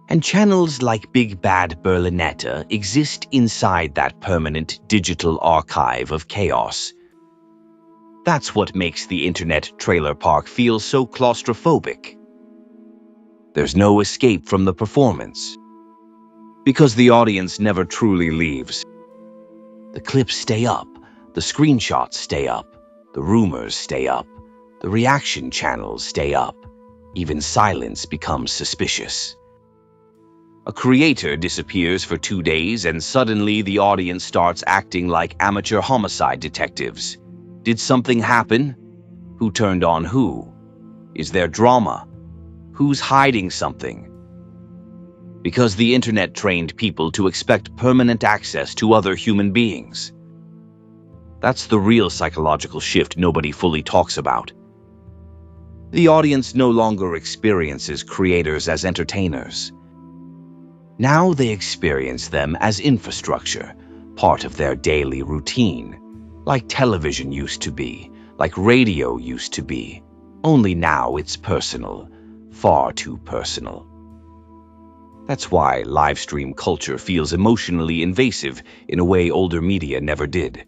And channels like Big Bad Berlinetta exist inside that permanent digital archive of chaos. That's what makes the internet trailer park feel so claustrophobic. There's no escape from the performance. Because the audience never truly leaves. The clips stay up, the screenshots stay up, the rumors stay up, the reaction channels stay up. Even silence becomes suspicious. A creator disappears for 2 days and suddenly the audience starts acting like amateur homicide detectives. Did something happen? Who turned on who? Is there drama? Who's hiding something? Because the internet trained people to expect permanent access to other human beings. That's the real psychological shift nobody fully talks about. The audience no longer experiences creators as entertainers. Now they experience them as infrastructure, part of their daily routine, like television used to be, like radio used to be. Only now it's personal, far too personal. That's why live stream culture feels emotionally invasive in a way older media never did.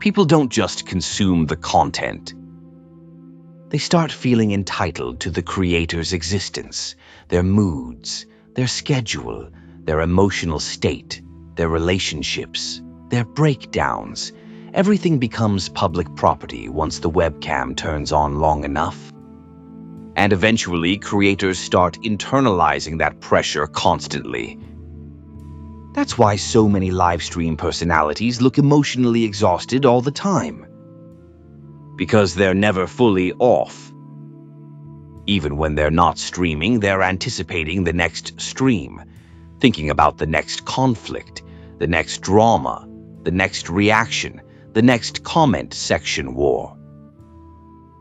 People don't just consume the content. They start feeling entitled to the creator's existence, their moods, their schedule, their emotional state, their relationships, their breakdowns. Everything becomes public property once the webcam turns on long enough. And eventually, creators start internalizing that pressure constantly. That's why so many live stream personalities look emotionally exhausted all the time. Because they're never fully off. Even when they're not streaming, they're anticipating the next stream, thinking about the next conflict, the next drama, the next reaction, the next comment section war.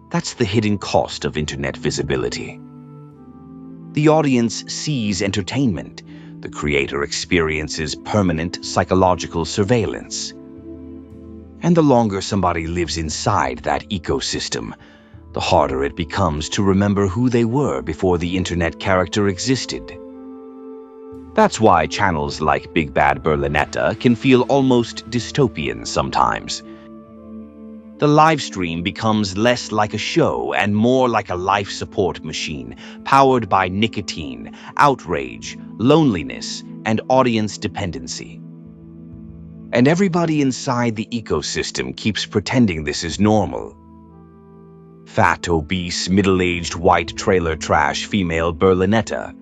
That's the hidden cost of internet visibility. The audience sees entertainment. The creator experiences permanent psychological surveillance. And the longer somebody lives inside that ecosystem, the harder it becomes to remember who they were before the internet character existed. That's why channels like Big Bad Berlinetta can feel almost dystopian sometimes. The live stream becomes less like a show and more like a life support machine, powered by nicotine, outrage, loneliness, and audience dependency. And everybody inside the ecosystem keeps pretending this is normal. Fat, obese, middle-aged, white trailer trash female Berlinetta.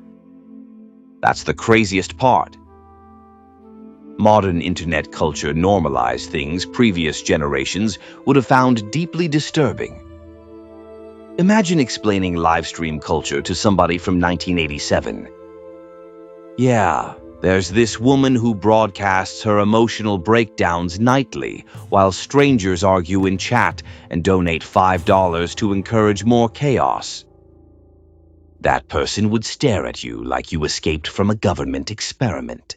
That's the craziest part. Modern internet culture normalized things previous generations would have found deeply disturbing. Imagine explaining live stream culture to somebody from 1987. Yeah, there's this woman who broadcasts her emotional breakdowns nightly while strangers argue in chat and donate $5 to encourage more chaos. That person would stare at you like you escaped from a government experiment.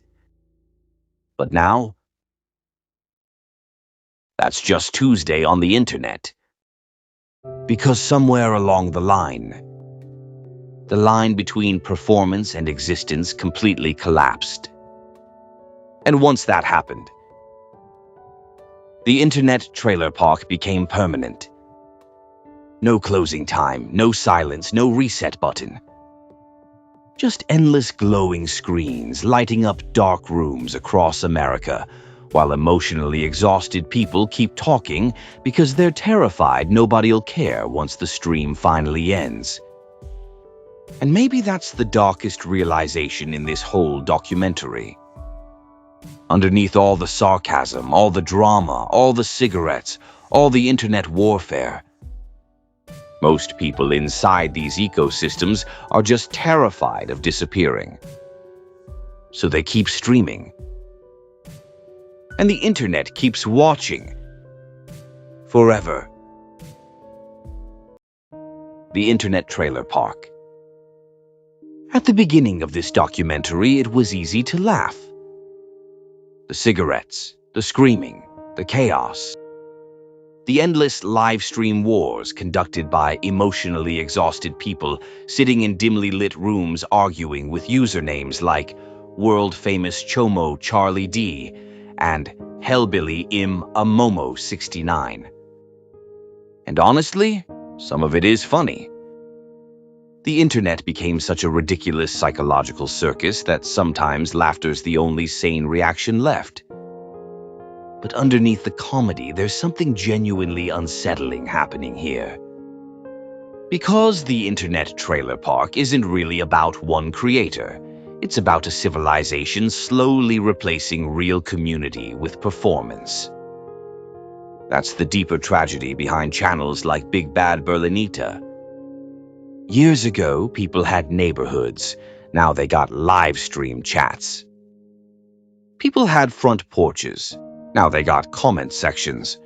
But now, that's just Tuesday on the internet. Because somewhere along the line between performance and existence completely collapsed. And once that happened, the internet trailer park became permanent. No closing time, no silence, no reset button. Just endless glowing screens lighting up dark rooms across America, while emotionally exhausted people keep talking because they're terrified nobody'll care once the stream finally ends. And maybe that's the darkest realization in this whole documentary. Underneath all the sarcasm, all the drama, all the cigarettes, all the internet warfare, most people inside these ecosystems are just terrified of disappearing. So they keep streaming. And the internet keeps watching. Forever. The Internet Trailer Park. At the beginning of this documentary, it was easy to laugh. The cigarettes, the screaming, the chaos. The endless live stream wars conducted by emotionally exhausted people sitting in dimly lit rooms arguing with usernames like world-famous Chomo Charlie D and Hellbilly Im Amomo 69. And honestly, some of it is funny. The internet became such a ridiculous psychological circus that sometimes laughter's the only sane reaction left. But underneath the comedy, there's something genuinely unsettling happening here. Because the Internet Trailer Park isn't really about one creator. It's about a civilization slowly replacing real community with performance. That's the deeper tragedy behind channels like Big Bad Berlinetta. Years ago, people had neighborhoods. Now they got live stream chats. People had front porches. Now they got comment sections.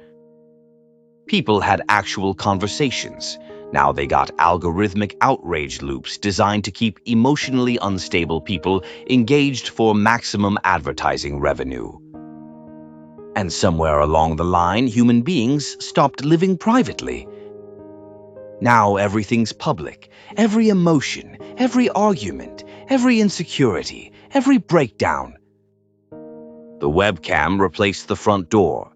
People had actual conversations. Now they got algorithmic outrage loops designed to keep emotionally unstable people engaged for maximum advertising revenue. And somewhere along the line, human beings stopped living privately. Now everything's public. Every emotion, every argument, every insecurity, every breakdown. The webcam replaced the front door.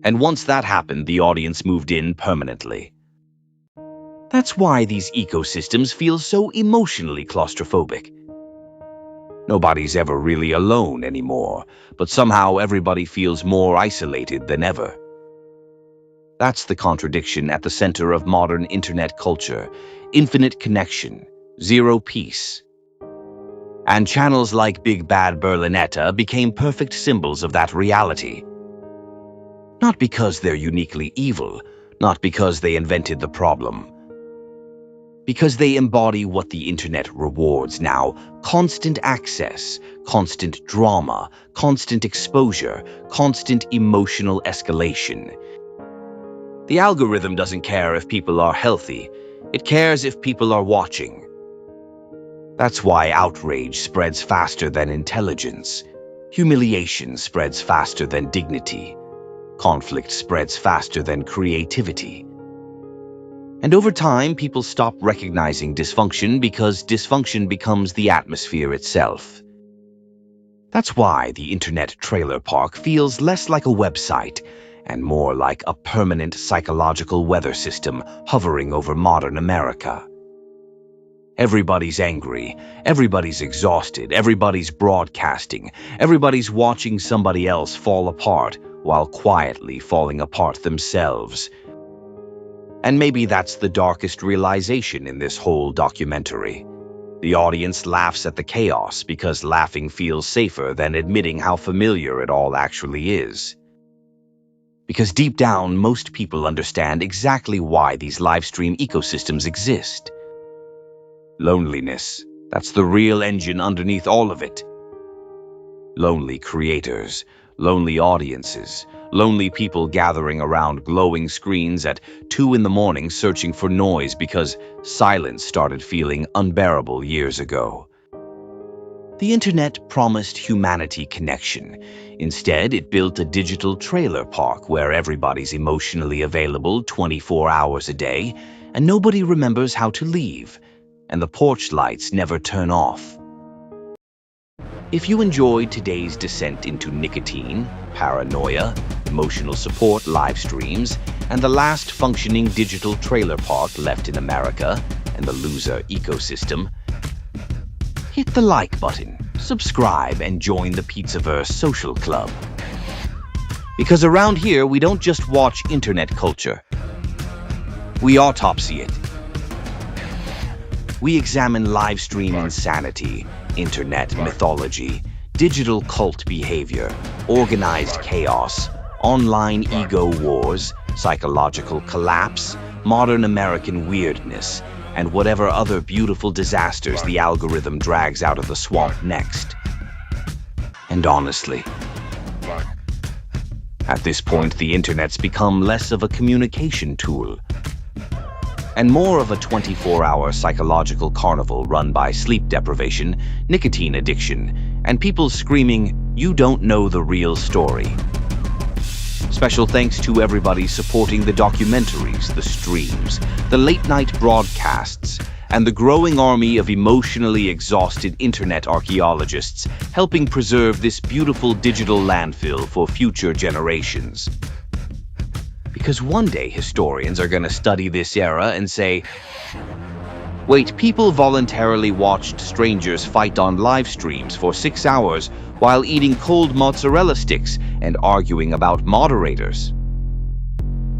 And once that happened, the audience moved in permanently. That's why these ecosystems feel so emotionally claustrophobic. Nobody's ever really alone anymore, but somehow everybody feels more isolated than ever. That's the contradiction at the center of modern internet culture: infinite connection, zero peace. And channels like Big Bad Berlinetta became perfect symbols of that reality. Not because they're uniquely evil, not because they invented the problem. Because they embody what the internet rewards now: constant access, constant drama, constant exposure, constant emotional escalation. The algorithm doesn't care if people are healthy. It cares if people are watching. That's why outrage spreads faster than intelligence. Humiliation spreads faster than dignity. Conflict spreads faster than creativity. And over time, people stop recognizing dysfunction because dysfunction becomes the atmosphere itself. That's why the internet trailer park feels less like a website and more like a permanent psychological weather system hovering over modern America. Everybody's angry, everybody's exhausted, everybody's broadcasting, everybody's watching somebody else fall apart while quietly falling apart themselves. And maybe that's the darkest realization in this whole documentary. The audience laughs at the chaos because laughing feels safer than admitting how familiar it all actually is. Because deep down, most people understand exactly why these live stream ecosystems exist. Loneliness, that's the real engine underneath all of it. Lonely creators, lonely audiences, lonely people gathering around glowing screens at 2 in the morning searching for noise because silence started feeling unbearable years ago. The internet promised humanity connection. Instead, it built a digital trailer park where everybody's emotionally available 24 hours a day, and nobody remembers how to leave, and the porch lights never turn off. If you enjoyed today's descent into nicotine, paranoia, emotional support live streams, and the last functioning digital trailer park left in America, and the loser ecosystem, hit the like button, subscribe, and join the Pizzaverse social club. Because around here, we don't just watch internet culture. We autopsy it. We examine live stream insanity, internet mythology, digital cult behavior, organized chaos, online ego wars, psychological collapse, modern American weirdness, and whatever other beautiful disasters the algorithm drags out of the swamp next. And honestly, at this point, the internet's become less of a communication tool and more of a 24-hour psychological carnival run by sleep deprivation, nicotine addiction, and people screaming, "You don't know the real story." Special thanks to everybody supporting the documentaries, the streams, the late-night broadcasts, and the growing army of emotionally exhausted internet archaeologists helping preserve this beautiful digital landfill for future generations. Because one day historians are going to study this era and say, wait, people voluntarily watched strangers fight on live streams for 6 hours while eating cold mozzarella sticks and arguing about moderators.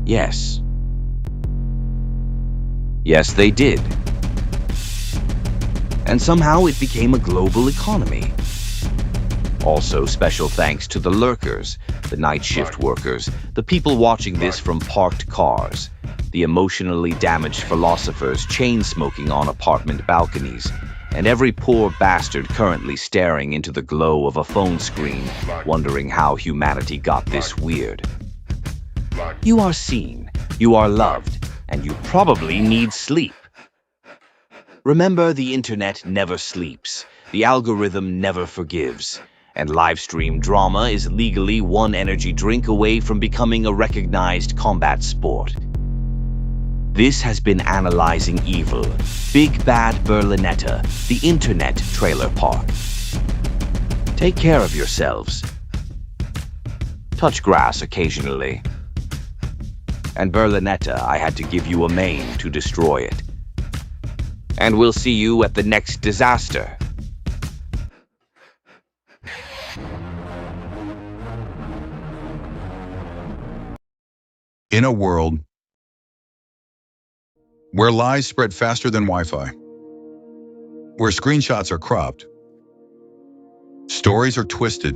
Yes. Yes, they did. And somehow it became a global economy. Also, special thanks to the lurkers, the night shift workers, the people watching this from parked cars, the emotionally damaged philosophers chain-smoking on apartment balconies, and every poor bastard currently staring into the glow of a phone screen, wondering how humanity got this weird. You are seen, you are loved, and you probably need sleep. Remember, the internet never sleeps, the algorithm never forgives, and live stream drama is legally one energy drink away from becoming a recognized combat sport. This has been Analyzing Evil, Big Bad Berlinetta, the Internet Trailer Park. Take care of yourselves. Touch grass occasionally. And Berlinetta, I had to give you a main to destroy it. And we'll see you at the next disaster. In a world where lies spread faster than Wi-Fi, where screenshots are cropped, stories are twisted,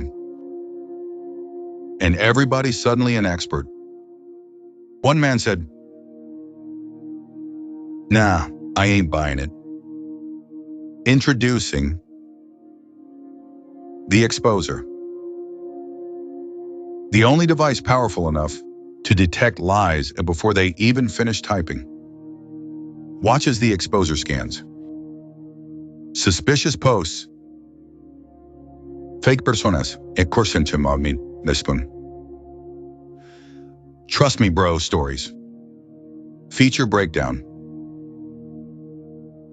and everybody's suddenly an expert, one man said, "Nah, I ain't buying it." Introducing the Exposer, the only device powerful enough to detect lies before they even finish typing. Watch as the Exposer scans suspicious posts, fake personas, e corsentimagmin, despun. Trust me, bro stories. Feature breakdown.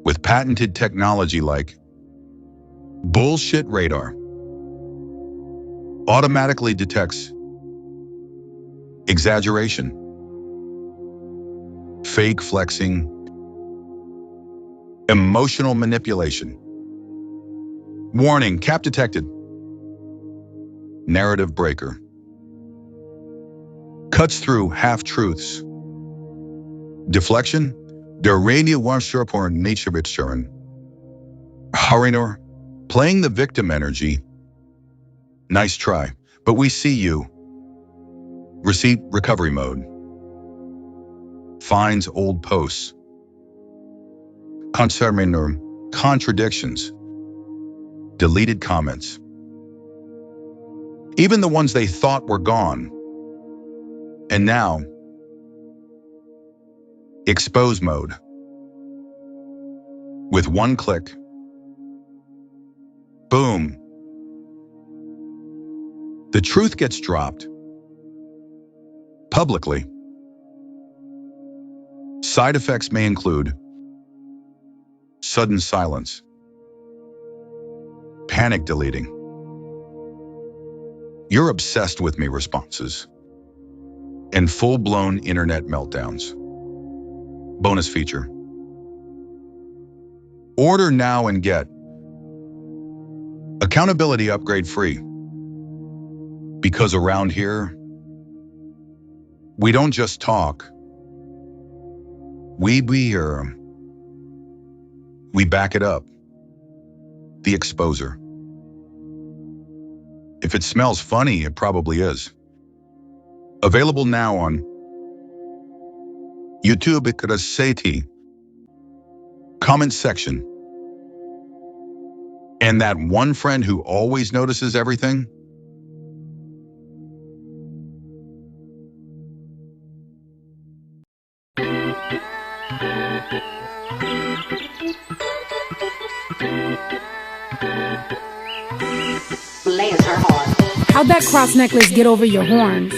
With patented technology like bullshit radar. Automatically detects exaggeration, fake flexing, emotional manipulation. Warning, cap detected. Narrative breaker. Cuts through half-truths. Deflection. Der Radio Warschurporn Naturebitscherin. Harinor. Playing the victim energy. Nice try, but we see you. Receipt recovery mode. Finds old posts. Concerminor. Contradictions. Deleted comments. Even the ones they thought were gone. And now, expose mode. With one click, boom, the truth gets dropped publicly. Side effects may include sudden silence, panic deleting, "You're obsessed with me" responses, and full-blown internet meltdowns. Bonus feature. Order now and get accountability upgrade free. Because around here, we don't just talk. We back it up. The exposer. If it smells funny, it probably is. Available now on YouTube Icarasati, comment section. And that one friend who always notices everything? How'd that cross necklace get over your horns?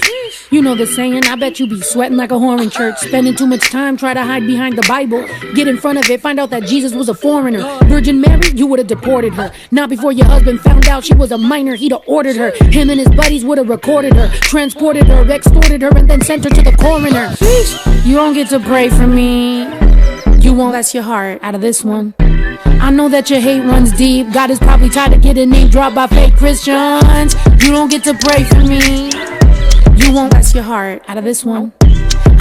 You know the saying, I bet you be sweating like a whore in church. Spending too much time, try to hide behind the Bible. Get in front of it, find out that Jesus was a foreigner. Virgin Mary, you would've deported her. Not before your husband found out she was a minor, he'd have ordered her. Him and his buddies would've recorded her, transported her, extorted her, and then sent her to the coroner. You don't get to pray for me. You won't, that's your heart out of this one. I know that your hate runs deep. God is probably tired of getting name dropped by fake Christians. You don't get to pray for me. You won't, that's your heart out of this one.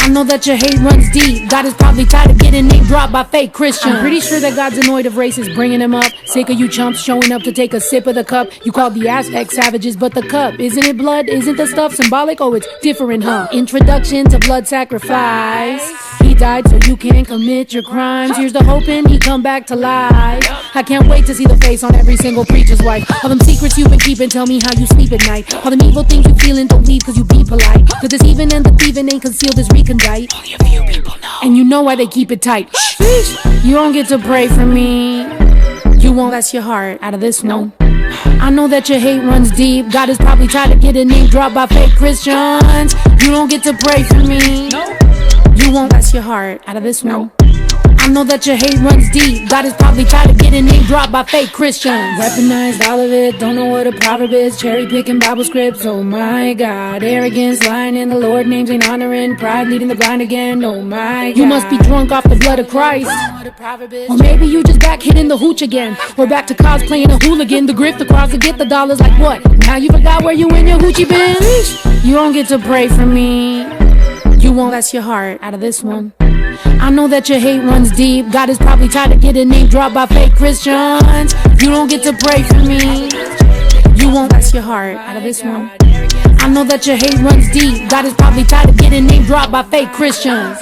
I know that your hate runs deep. God is probably tired of getting name dropped by fake Christians. I'm pretty sure that God's annoyed of racists bringing him up. Sick of you chumps showing up to take a sip of the cup. You called the Aztec savages, but the cup, isn't it blood? Isn't the stuff symbolic? Oh, it's different, huh? Introduction to blood sacrifice. He died so you can commit your crimes. Here's the hoping he come back to life. I can't wait to see the face on every single preacher's wife. All them secrets you've been keeping, tell me how you sleep at night. All them evil things you feeling, don't leave cause you be polite. The deceiving and the thieving ain't concealed as recondite. Only a few people know. And you know why they keep it tight. You don't get to pray for me. You won't, that's your heart out of this one. I know that your hate runs deep. God is probably tired of getting name dropped by fake Christians. You don't get to pray for me. You won't, that's your heart out of this one. I know that your hate runs deep. God is probably tired of getting name dropped by fake Christians. Weaponized all of it, don't know what a proverb is. Cherry picking Bible scripts, oh my God. Arrogance, lying in the Lord names ain't honoring. Pride leading the blind again, oh my God. You must be drunk off the blood of Christ. Or maybe you just back hitting the hooch again. Or back to cosplaying a hooligan. The grift, the cross, to get the dollars like what? Now you forgot where you and your hoochie been? You don't get to pray for me. You won't, that's your heart out of this one. I know that your hate runs deep. God is probably tired of getting name dropped by fake Christians. You don't get to pray for me. You won't, that's your heart out of this one. I know that your hate runs deep. God is probably tired of getting name dropped by fake Christians.